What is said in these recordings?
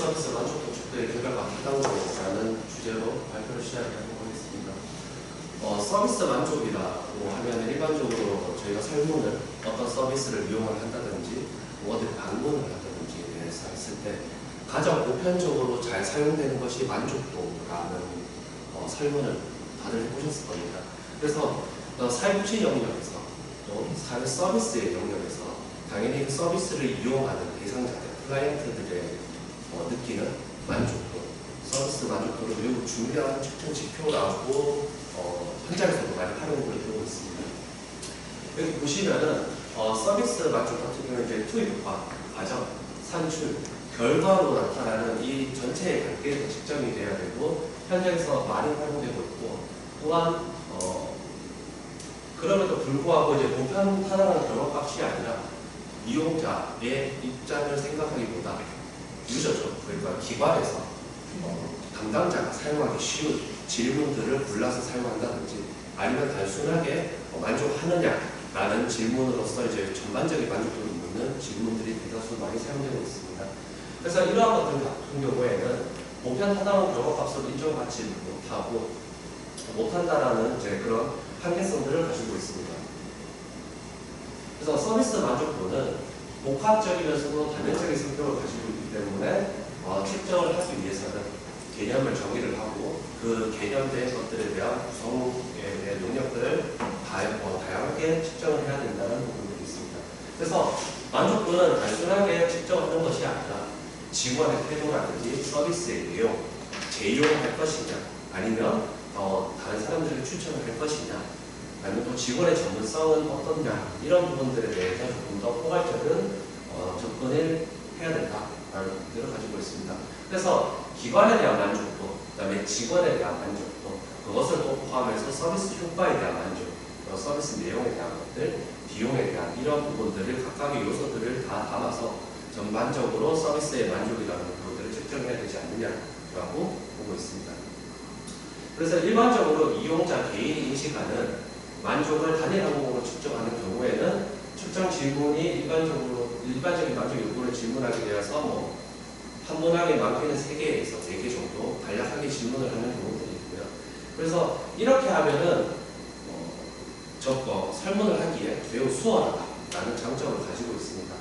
서비스 만족도 측정의 결과가 하단으로라는 주제로 발표를 시작해보겠습니다. 서비스 만족이라고 하면 일반적으로 저희가 설문을 어떤 서비스를 이용을 한다든지 어디 방문을 한다든지 대해서 했을 때 가장 보편적으로 잘 사용되는 것이 만족도라는 설문을 다들 해보셨을 겁니다. 그래서 사회복지 영역에서 또 사회 서비스의 영역에서 당연히 그 서비스를 이용하는 대상자들, 클라이언트들의 느끼는 만족도, 서비스 만족도를 매우 중요한 측정 지표라고 현장에서도 많이 활용을 해오고 있습니다. 여기 보시면은 서비스 만족 같은 경우는 이제 투입과 과정, 산출, 결과로 나타나는 이 전체의 관계에서 측정이 돼야 되고 현장에서 많이 활용되고 있고 또한 그럼에도 불구하고 이제 보편 타당한 결과값이 아니라 이용자의 입장을 생각하기보다 유저죠. 그러니까 기관에서 담당자가 사용하기 쉬운 질문들을 골라서 사용한다든지 아니면 단순하게 만족하느냐라는 질문으로서 이제 전반적인 만족도를 묻는 질문들이 대다수 많이 사용되고 있습니다. 그래서 이러한 것들 같은 경우에는 보편 타당한 결과값으로 인정받지 못한다라는 이제 그런 한계성들을 가지고 있습니다. 그래서 서비스 만족도는 복합적이면서도 단면적인 성격을 가지고 있기 때문에 측정을 하기 위해서는 개념을 정의를 하고 그 개념된 것들에 대한 구성에 대한 영역들을 다양하게 측정을 해야 된다는 부분들이 있습니다. 그래서 만족도는 단순하게 측정하는 것이 아니라 직원의 태도라든지 서비스의 내용, 재이용할 것이냐 아니면 다른 사람들에게 추천을 할 것이냐 아니면 또 직원의 전문성은 어떻냐 이런 부분들에 대해서 조금 더 포괄적인 접근을 해야 된다라는 것들을 가지고 있습니다. 그래서 기관에 대한 만족도, 그 다음에 직원에 대한 만족도, 그것을 또 포함해서 서비스 효과에 대한 만족, 서비스 내용에 대한 것들, 비용에 대한 이런 부분들을 각각의 요소들을 다 담아서 전반적으로 서비스의 만족이라는 부분들을 측정해야 되지 않느냐라고 보고 있습니다. 그래서 일반적으로 이용자 개인이 인식하는 만족을 단일 항목으로 측정하는 경우에는 측정 질문이 일반적인 만족 요구를 질문하게 되어서 한문항에 많게는 3개에서 4개 정도 간략하게 질문을 하는 경우들이 있고요. 그래서 이렇게 하면은 설문을 하기에 매우 수월하다라는 장점을 가지고 있습니다.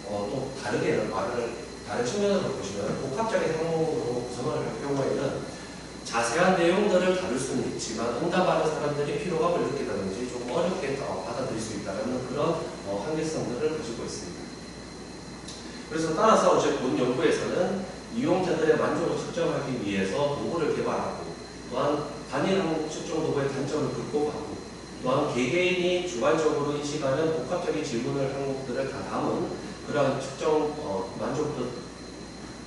또 다른 측면으로 보시면 복합적인 항목으로 구성을 할 경우에는 자세한 내용들을 다룰 수는 있지만 응답하는 사람들이 피로감을 느끼다든지 조금 어렵게 받아들일 수 있다는 그런 한계성들을 가지고 있습니다. 그래서 따라서 이제 본 연구에서는 이용자들의 만족을 측정하기 위해서 도구를 개발하고 또한 단일 항목 측정 도구의 단점을 극복하고 또한 개개인이 주관적으로 인식하는 복합적인 질문을 항목들을 다 담은 그러한 측정 만족도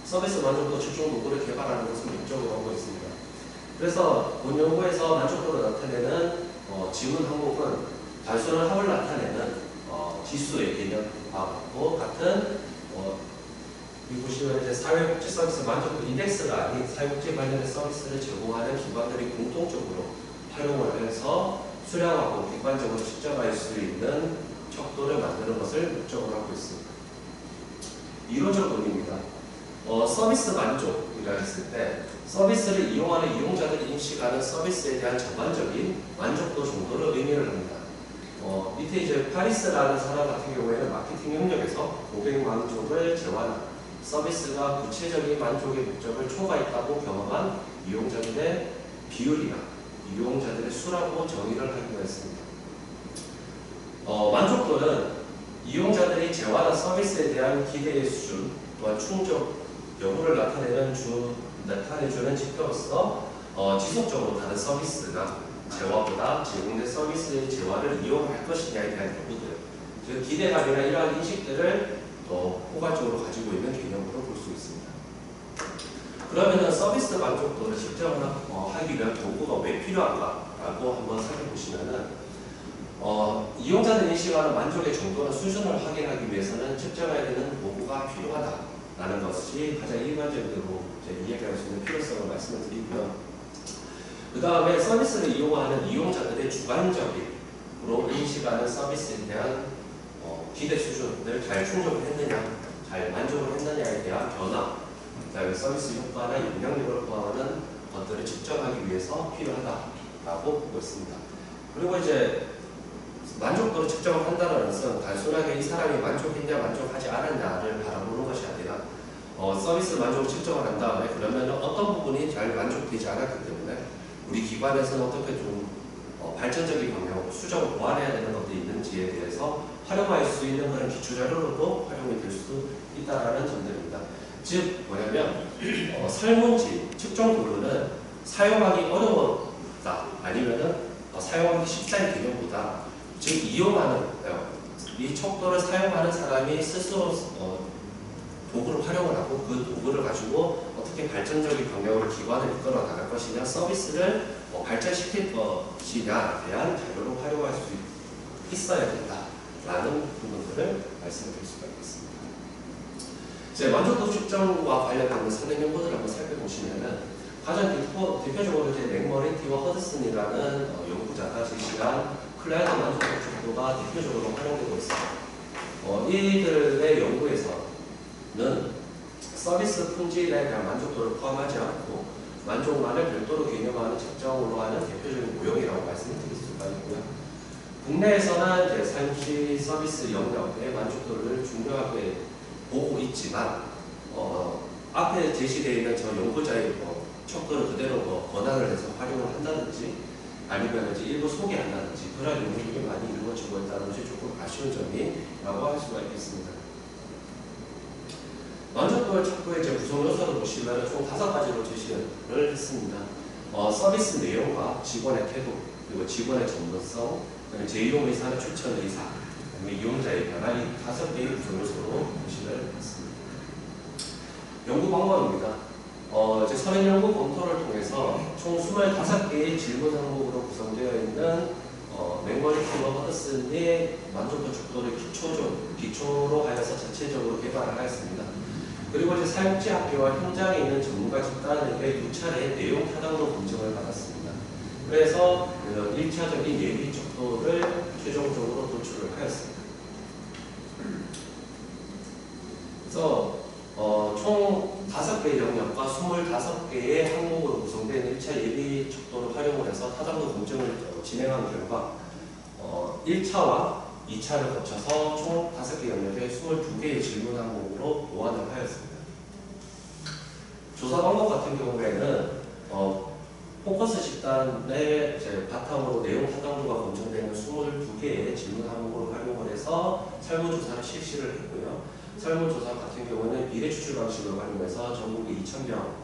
서비스 만족도 측정 도구를 개발하는 것을 목적으로 하고 있습니다. 그래서 본 연구에서 만족도를 나타내는 지문 항목은 단순한 합을 나타내는 지수의 개념과 같은 여기 보시면 이제 사회복지 서비스 만족도 인덱스가 아닌 사회복지 관련된 서비스를 제공하는 기관들이 공통적으로 활용을 해서 수량하고 객관적으로 측정할 수 있는 척도를 만드는 것을 목적으로 하고 있습니다. 이론적 논리입니다. 서비스 만족이라 했을 때 서비스를 이용하는 이용자들이 인식하는 서비스에 대한 전반적인 만족도 정도를 의미를 합니다. 밑에 이제 파리스라는 사람 같은 경우에는 마케팅 영역에서 고객 만족을 제한한 서비스가 구체적인 만족의 목적을 초과했다고 경험한 이용자들의 비율이나 이용자들의 수라고 정의를 하기도 했습니다. 만족도는 이용자들이 제한한 서비스에 대한 기대의 수준 또한 충족 여부를 나타내주는 지표로서 지속적으로 다른 서비스나 재화보다 제공된 서비스의 재화를 이용할 것이냐에 대한 여부들, 즉 기대감이나 이러한 인식들을 포괄적으로 가지고 있는 개념으로 볼 수 있습니다. 그러면 서비스 만족도를 측정하기 위한 도구가 왜 필요한가라고 한번 살펴보시면은 이용자들이 인식하는 만족의 정도나 수준을 확인하기 위해서는 측정해야 되는 도구가 필요하다라는 것이 가장 일반적으로 이야기할 수 있는 필요성을 말씀을 드리고요. 그 다음에 서비스를 이용하는 이용자들의 주관적으로 인식하는 서비스에 대한 기대 수준을 잘 충족을 했느냐, 잘 만족을 했느냐에 대한 변화, 그다음에 서비스 효과나 영향력을 포함하는 것들을 측정하기 위해서 필요하다라고 보고 있습니다. 그리고 이제 만족도를 측정을 한다는 것은 단순하게 이 사람이 만족했냐 만족하지 않았냐를 바라보는 것이 아니라 서비스 만족을 측정을 한 다음에 그러면 어떤 부분이 잘 만족되지 않았기 때문에 우리 기관에서는 어떻게 좀 발전적인 방향으로 수정을 보완해야 되는 것들이 있는지에 대해서 활용할 수 있는 그런 기초자료로도 활용이 될 수 있다는 점들입니다. 즉 뭐냐면 설문지 측정 도구는 사용하기 어려웠다 아니면은 사용하기 쉽다는 개념보다 즉 이용하는 이 척도를 사용하는 사람이 스스로 도구를 활용을 하고 그 도구를 가지고 어떻게 발전적인 방향으로 기관을 이끌어 나갈 것이냐 서비스를 발전시킬 것이냐에 대한 자료를 활용할 수 있어야 된다라는 부분들을 말씀드릴 수가 있겠습니다. 제 만족도 측정과 관련된 선행 연구들을 한번 살펴보시면은 가장 대표적으로 이제 맥머리티와 허드슨이라는 연구자가 제시한 클라이언트 만족도 척도가 대표적으로 활용되고 있습니다. 이들의 연구에서는 서비스 품질에 대한 만족도를 포함하지 않고 만족만을 별도로 개념하는 측정으로 하는 대표적인 모형이라고 말씀드릴 수가 있고요. 국내에서는 이제 사용시 서비스 영역의 만족도를 중요하게 보고 있지만 앞에 제시되어 있는 저 연구자의 척도를 그대로 권한을 해서 활용을 한다든지 아니면 이제 일부 소개한다든지 그런 연구들이 많이 이루어지고 있다는 것이 조금 아쉬운 점이라고 할 수가 있겠습니다. 만족도 척도의 이제 구성 요소를 보시면 총 5가지로 제시를 했습니다. 서비스 내용과 직원의 태도, 그리고 직원의 전문성, 재이용 의사나 추천 의사, 이용자의 변화 이 5개의 구성 요소로 제시를 했습니다. 연구 방법입니다. 이제 선행 연구 검토를 통해서 총 25개의 질문 항목으로 구성되어 있는 맥머리티와 허드슨의 만족도 척도를 기초로 하여서 전체적으로 개발을 하였습니다. 그리고 이제 사용자 학교와 현장에 있는 전문가 집단에게 6차례 내용 타당도 검증을 받았습니다. 그래서 1차적인 예비 척도를 최종적으로 도출을 하였습니다. 그래서 총 5개의 영역과 25개의 항목으로 구성된 1차 예비 척도를 활용을 해서 타당도 검증을 진행한 결과 1차와 2차를 거쳐서 총 5개 영역에 22개의 질문 항목으로 보완을 하였습니다. 조사 방법 같은 경우에는 포커스 집단의 바탕으로 내용 타당도가 검증되는 22개의 질문 항목을 활용을 해서 설문조사를 실시를 했고요. 설문조사 같은 경우는 비례 추출 방식을 활용해서 전국의 2,000명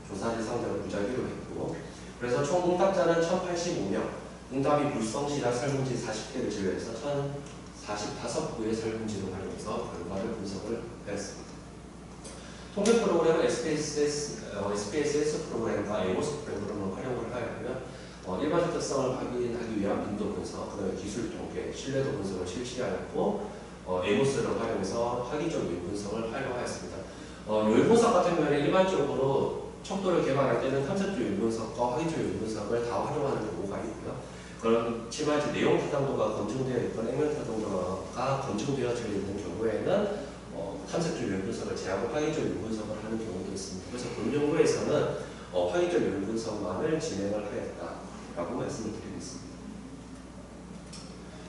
조사 대상자를 무작위로 했고, 그래서 총 응답자는 1,085명, 응답이 불성실한 설문지 40개를 제외해서 1,045구의 설문지를 활용해서 결과를 분석을 했습니다. 통계 프로그램은 SPSS 프로그램과 에모스 프로그램을 활용을 하였고요. 일반적 특성을 확인하기 위한 빈도 분석, 그다음에 기술 통계, 신뢰도 분석을 실시하였고, 에모스를 활용해서 학위적 요인분석을 활용하였습니다. 요인분석 같은 경우에는 일반적으로 척도를 개발할 때는 컨셉적 요인분석과 학위적 요인분석을 다 활용하는 경우가 있고요. 그렇지만 이제 내용 타당도가 검증되어 있거나 액면 타당도가 검증되어져 있는 경우에는 컨셉적 요인분석을 제하고 학위적 요인분석을 하는 경우도 있습니다. 그래서 본연구에서는 학위적 요인분석만을 진행을 하였다라고 말씀을 드리겠습니다.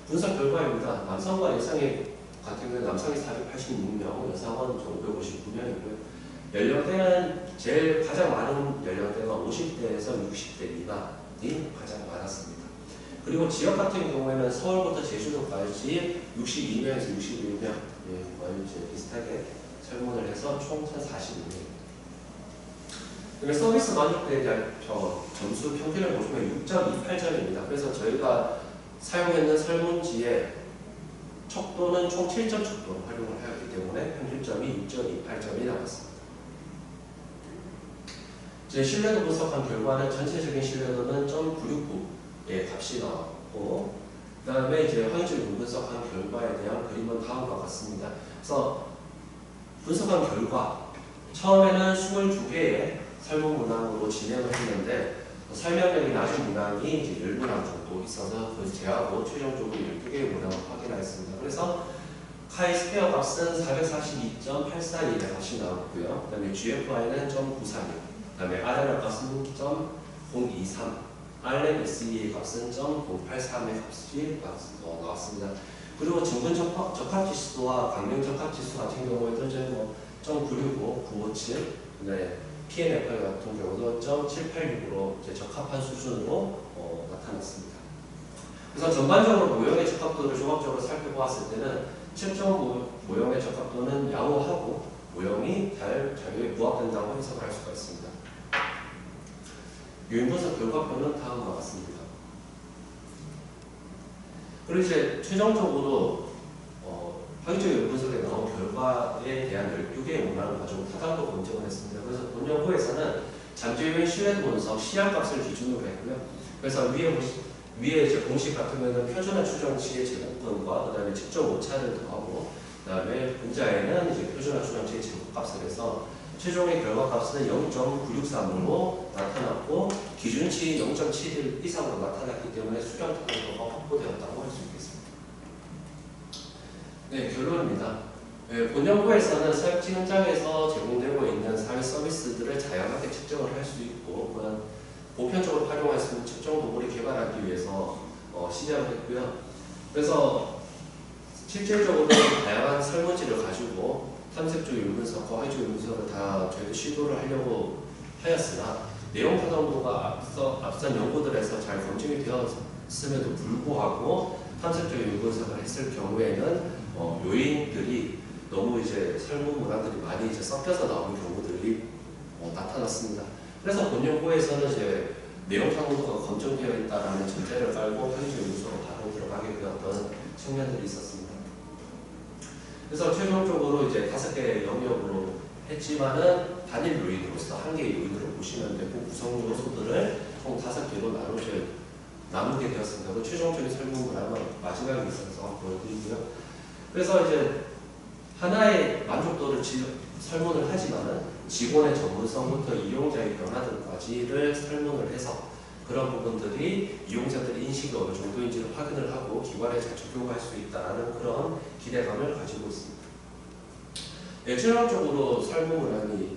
분석 결과입니다. 남성과 여성의 같은 경우는 남성이 486명, 여성은 559명이고요. 연령대는 제일 가장 많은 연령대가 50대에서 60대 미만이 가장 많았습니다. 그리고 지역 같은 경우에는 서울부터 제주도까지 62명에서 61명, 거의 비슷하게 설문을 해서 총 1,045명. 서비스 만족도에 대한 점수 평균을 보시면 6.28점입니다. 그래서 저희가 사용했는 설문지의 척도는 총 7점 척도로 활용을 하였기 때문에 평균점이 6.28점이 나왔습니다. 제 신뢰도 분석한 결과는 전체적인 신뢰도는 0.969의 값이 나왔고, 그 다음에 이제 확인적 요인 분석한 결과에 대한 그림은 다음과 같습니다. 그래서 분석한 결과, 처음에는 22개의 설문 문항으로 진행을 했는데 설명력이 낮은 문항이 이제 10문항 정도 있어서 그걸 제하고 최종적으로 12개의 문항을 확인하였습니다. 그래서 카이 스퀘어 값은 442.842의 값이 나왔고요. 그 다음에 GFI는 0.936, 그 다음에 RMR 값은 0.023, RMSE의 값은 0.083의 값이 나왔습니다. 그리고 증근 적합지수와 강경 적합지수 같은 경우에도 이제 뭐 0.965, 957, 그다음에 PNFI 같은 경우도 0.786으로 이제 적합한 수준으로 나타났습니다. 그래서 전반적으로 모형의 적합도를 종합적으로 살펴보았을 때는 측정 모형의 적합도는 양호하고 모형이 잘 자료에 부합된다고 해석을 할 수가 있습니다. 요인 분석 결과표는 다음과 같습니다. 그리고 이제 최종적으로 파격적 요인 분석에 나온 결과에 대한 12개의 문항을 가지고 타당도 검증을 했습니다. 그래서 본 연구에서는 잠재요인 신뢰도 분석 CR 값을 기준으로 했고요. 그래서 위에 이제 공식 같은 경우는 표준화 추정치의 제곱근과 그다음에 측정 오차를 더하고 그다음에 분자에는 이제 표준화 추정치의 제곱값을 해서 최종의 결과값은 0.963으로 나타났고 기준치 0.71 이상으로 나타났기 때문에 수량 타당도가 확보되었다고 할 수 있겠습니다. 네, 결론입니다. 본 연구에서는 사육지 현장에서 제공되고 있는 사회 서비스들을 다양하게 측정을 할 수 있고 그런 보편적으로 활용할 수 있는 측정 도구를 개발하기 위해서 시작을 했고요. 그래서 실질적으로 다양한 설문지를 가지고 탐색적 요인 분석과 화학적 요인 분석을 다 저희도 시도를 하려고 하였으나 내용 타당도가 앞선 연구들에서 잘 검증이 되었음에도 불구하고 탐색적 요인 분석을 했을 경우에는 요인들이 너무 이제 설문 문항들이 많이 이제 섞여서 나오는 경우들이 나타났습니다. 그래서 본 연구에서는 이제 내용 탐구가 검증되어 있다는 전제를 깔고 편의적 요소로 바로 들어가게 되었던 측면들이 있었습니다. 그래서 최종적으로 이제 5개의 영역으로 했지만은 단일 요인으로서 한 개의 요인으로 보시면 되고 구성 요소들을 총 5개로 나누게 되었습니다. 그 최종적인 설문을 아마 마지막에 있어서 보여드리고요. 그래서 이제 하나의 만족도를 설문을 하지만은 직원의 전문성부터 이용자의 변화들까지를 설문을 해서 그런 부분들이 이용자들의 인식이 어느 정도인지를 확인을 하고 기관에 잘 적용할 수 있다는 그런 기대감을 가지고 있습니다. 네, 최종적으로 설문문항이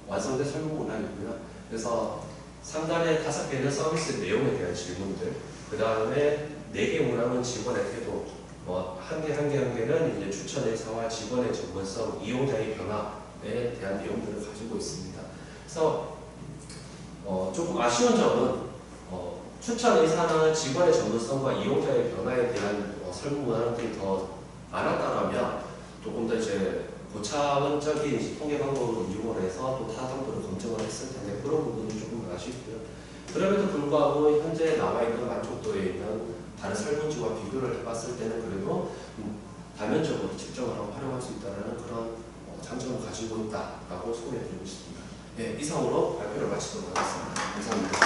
완성된 설문문항이고요. 그래서 상단에 5개는 서비스 내용에 대한 질문들, 그 다음에 4개 문항은 직원의 태도, 한 개는 이제 추천 의사와 직원의 전문성, 이용자의 변화에 대한 내용들을 가지고 있습니다. 그래서 조금 아쉬운 점은 추천 의사나 직원의 전문성과 이용자의 변화에 대한 설문문항들이 더 많았다면 조금 더 이제 고차원적인 통계 방법을 이용을 해서 또 타당도를 검증을 했을 텐데 그런 부분이 조금 아쉽고요. 그럼에도 불구하고 현재 나와 있는 만족도에 있는 다른 설문지와 비교를 해봤을 때는 그래도 다면적으로 측정을 하고 활용할 수 있다는 그런 장점을 가지고 있다라고 소개해드리고 싶습니다. 네, 이상으로 발표를 마치도록 하겠습니다. 감사합니다.